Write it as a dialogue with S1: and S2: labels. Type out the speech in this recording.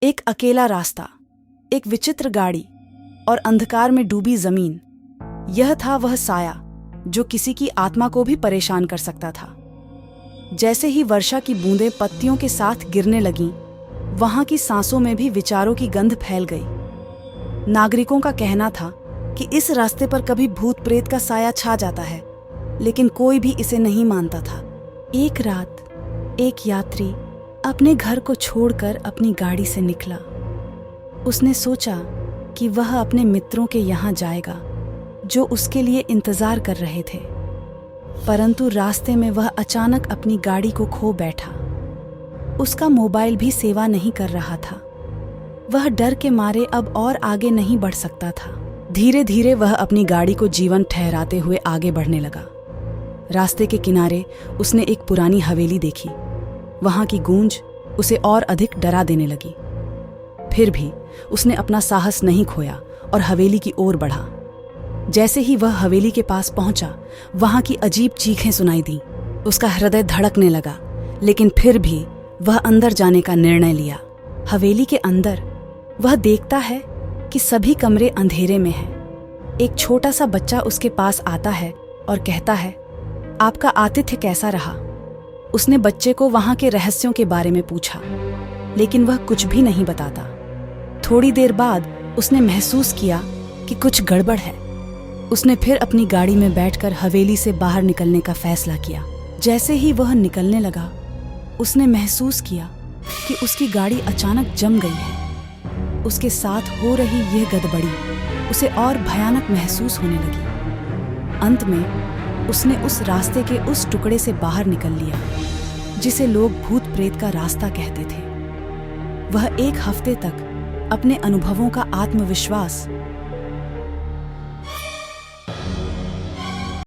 S1: एक अकेला रास्ता, एक विचित्र गाड़ी और अंधकार में डूबी जमीन। यह था वह साया जो किसी की आत्मा को भी परेशान कर सकता था। जैसे ही वर्षा की बूंदें पत्तियों के साथ गिरने लगीं, वहां की सांसों में भी विचारों की गंध फैल गई। नागरिकों का कहना था कि इस रास्ते पर कभी भूत प्रेत का साया छा जाता है, लेकिन कोई भी इसे नहीं मानता था। एक रात एक यात्री अपने घर को छोड़कर अपनी गाड़ी से निकला। उसने सोचा कि वह अपने मित्रों के यहाँ जाएगा जो उसके लिए इंतजार कर रहे थे, परंतु रास्ते में वह अचानक अपनी गाड़ी को खो बैठा। उसका मोबाइल भी सेवा नहीं कर रहा था। वह डर के मारे अब और आगे नहीं बढ़ सकता था। धीरे धीरे वह अपनी गाड़ी को जीवन ठहराते हुए आगे बढ़ने लगा। रास्ते के किनारे उसने एक पुरानी हवेली देखी। वहां की गूंज उसे और अधिक डरा देने लगी। फिर भी उसने अपना साहस नहीं खोया और हवेली की ओर बढ़ा। जैसे ही वह हवेली के पास पहुंचा, वहां की अजीब चीखें सुनाई दी। उसका हृदय धड़कने लगा, लेकिन फिर भी वह अंदर जाने का निर्णय लिया। हवेली के अंदर वह देखता है कि सभी कमरे अंधेरे में हैं। एक छोटा सा बच्चा उसके पास आता है और कहता है, आपका आतिथ्य कैसा रहा? उसने बच्चे को वहां के रहस्यों के बारे में पूछा, लेकिन वह कुछ भी नहीं बताता। थोड़ी देर बाद उसने महसूस किया कि कुछ गड़बड़ है। उसने फिर अपनी गाड़ी में बैठकर हवेली से बाहर निकलने का फैसला किया। जैसे ही वह निकलने लगा, उसने महसूस किया कि उसकी गाड़ी अचानक जम गई है। उसके साथ हो रही यह गड़बड़ी उसे और भयानक महसूस होने लगी। अंत में उसने उस रास्ते के उस टुकड़े से बाहर निकल लिया जिसे लोग भूत प्रेत का रास्ता कहते थे। वह एक हफ्ते तक अपने अनुभवों का आत्मविश्वास